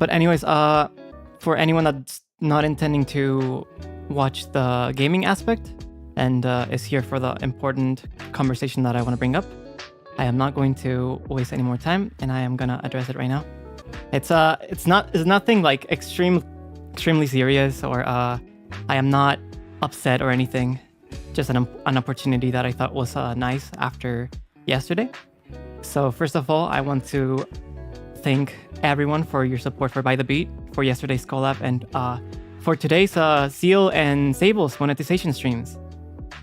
But anyways, for anyone that's not intending to watch the gaming aspect and is here for the important conversation that I want to bring up, I am not going to waste any more time, and I am gonna address it right now. It's nothing like extremely serious, or I am not upset or anything. Just an opportunity that I thought was nice after yesterday. So first of all, I want to thank everyone for your support for By the Beat, for yesterday's collab, and for today's Seal and Sable's monetization streams.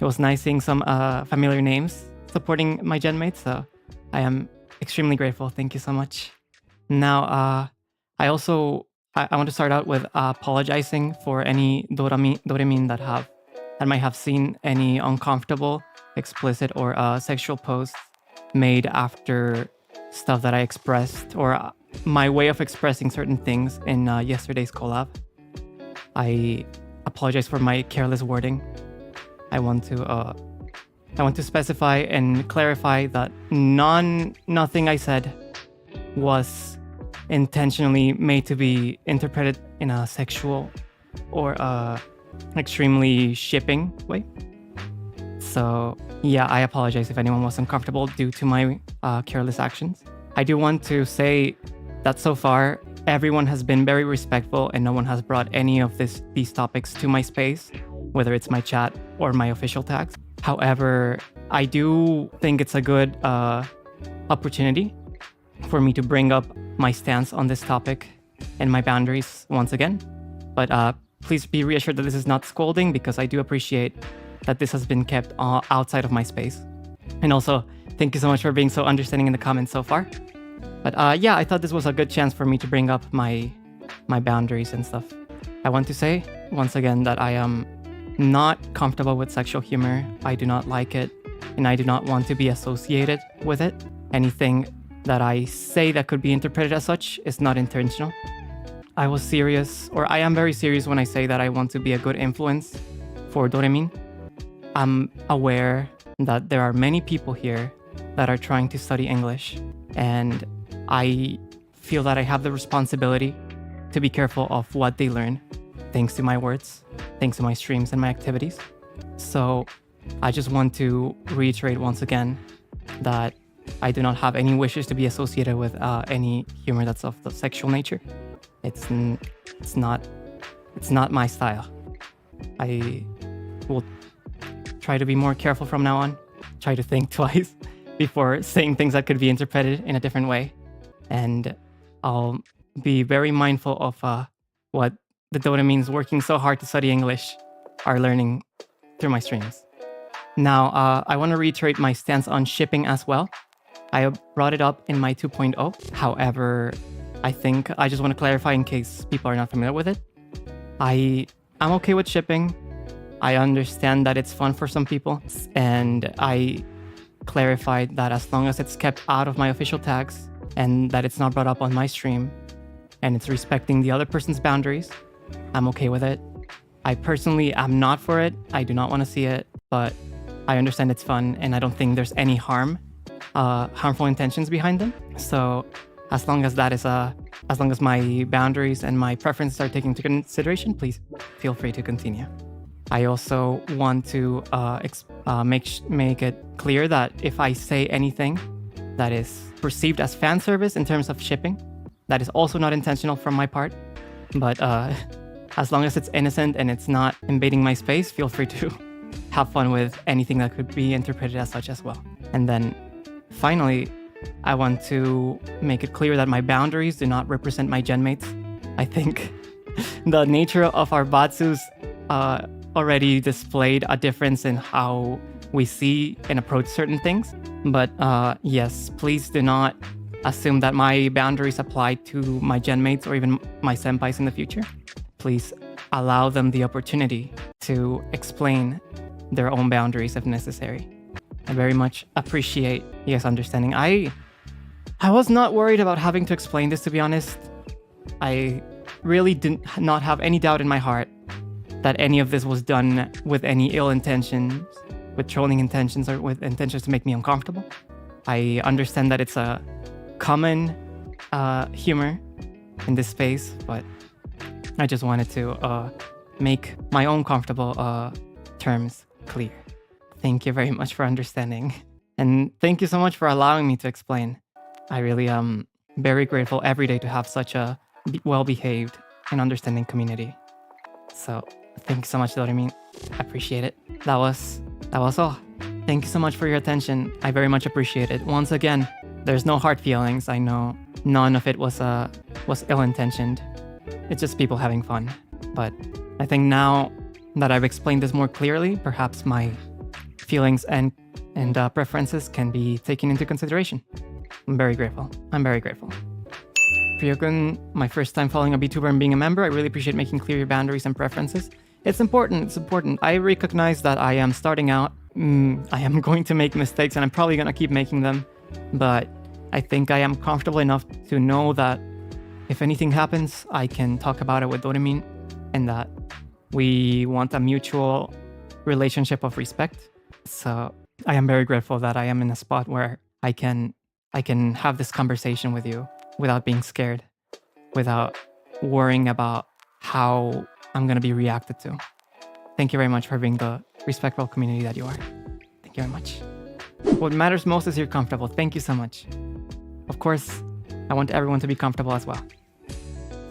It was nice seeing some familiar names supporting my gen mates, so I am extremely grateful. Thank you so much. Now, I want to start out with apologizing for any doremin that might have seen any uncomfortable, explicit, or sexual posts made after stuff that I expressed, or my way of expressing certain things in yesterday's collab. I apologize for my careless wording. I want to specify and clarify that nothing I said was intentionally made to be interpreted in a sexual or extremely shipping way. So yeah, I apologize if anyone was uncomfortable due to my careless actions. I do want to say that so far, everyone has been very respectful and no one has brought any of these topics to my space, whether it's my chat or my official tags. However, I do think it's a good opportunity for me to bring up my stance on this topic and my boundaries once again. But please be reassured that this is not scolding, because I do appreciate that this has been kept outside of my space. And also, thank you so much for being so understanding in the comments so far. But yeah, I thought this was a good chance for me to bring up my boundaries and stuff. I want to say, once again, that I am not comfortable with sexual humor. I do not like it, and I do not want to be associated with it. Anything that I say that could be interpreted as such is not intentional. I was serious, or I am very serious when I say that I want to be a good influence for doremin. I'm aware that there are many people here that are trying to study English, and I feel that I have the responsibility to be careful of what they learn, thanks to my words, thanks to my streams and my activities. So I just want to reiterate once again that I do not have any wishes to be associated with any humor that's of the sexual nature. It's not my style. I will try to be more careful from now on. Try to think twice before saying things that could be interpreted in a different way. And I'll be very mindful of what the doremins working so hard to study English are learning through my streams. Now, I want to reiterate my stance on shipping as well. I brought it up in my 2.0. However, I think I just want to clarify in case people are not familiar with it. I'm okay with shipping. I understand that it's fun for some people, and I clarified that as long as it's kept out of my official tags and that it's not brought up on my stream and it's respecting the other person's boundaries, I'm okay with it. I personally am not for it. I do not want to see it, but I understand it's fun, and I don't think there's any harmful intentions behind them. So as long as as long as my boundaries and my preferences are taken into consideration, please feel free to continue. I also want to make it clear that if I say anything that is perceived as fan service in terms of shipping, that is also not intentional from my part. But as long as it's innocent and it's not invading my space, feel free to have fun with anything that could be interpreted as such as well. And then finally, I want to make it clear that my boundaries do not represent my gen mates. I think the nature of our batsus already displayed a difference in how we see and approach certain things. But yes, please do not assume that my boundaries apply to my gen mates or even my senpais in the future. Please allow them the opportunity to explain their own boundaries if necessary. I very much appreciate you guys' understanding. I was not worried about having to explain this, to be honest. I really did not have any doubt in my heart that any of this was done with any ill intentions, with trolling intentions, or with intentions to make me uncomfortable. I understand that it's a common humor in this space, but I just wanted to make my own comfortable terms clear. Thank you very much for understanding. And thank you so much for allowing me to explain. I really am very grateful every day to have such a well-behaved and understanding community. So thank you so much, Doremi. I appreciate it. That was all. Thank you so much for your attention. I very much appreciate it. Once again, there's no hard feelings. I know none of it was ill-intentioned. It's just people having fun. But I think now that I've explained this more clearly, perhaps my feelings and preferences can be taken into consideration. I'm very grateful. Freo-kun, my first time following a VTuber and being a member, I really appreciate making clear your boundaries and preferences. It's important. I recognize that I am starting out. I am going to make mistakes and I'm probably going to keep making them. But I think I am comfortable enough to know that if anything happens, I can talk about it with Doremi, and that we want a mutual relationship of respect. So I am very grateful that I am in a spot where I can have this conversation with you without being scared, without worrying about how I'm going to be reacted to. Thank you very much for being the respectful community that you are. Thank you very much. What matters most is you're comfortable. Thank you so much. Of course, I want everyone to be comfortable as well.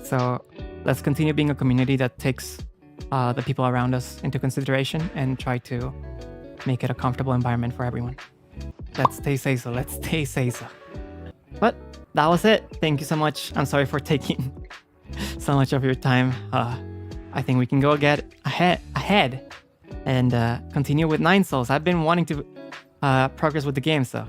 So let's continue being a community that takes the people around us into consideration and try to make it a comfortable environment for everyone. Let's stay safe. But that was it. Thank you so much. I'm sorry for taking so much of your time. I think we can go get ahead and continue with 9 souls. I've been wanting to progress with the game, so.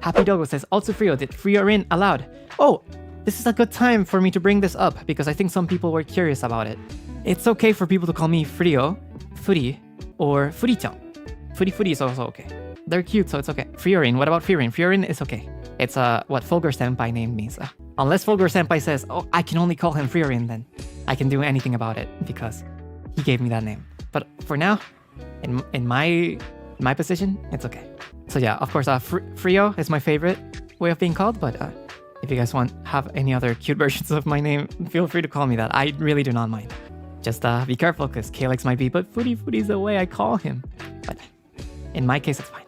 Happy Dogo says, also Freo, did Freo-rin allowed? Oh, this is a good time for me to bring this up because I think some people were curious about it. It's okay for people to call me Freo, Furi, or Furi-chan. Furi is also okay. They're cute, so it's okay. Freo-rin, what about Freo-rin? Freo-rin is okay. It's what Fulgur Senpai named me, so. Unless Fulgur Senpai says, oh, I can only call him Freo-rin, then I can do anything about it because he gave me that name. But for now, in my position, it's okay. So yeah, of course, Freo is my favorite way of being called, but if you guys have any other cute versions of my name, feel free to call me that. I really do not mind. Just be careful, because Calyx might be, but Furi is the way I call him. But in my case, it's fine.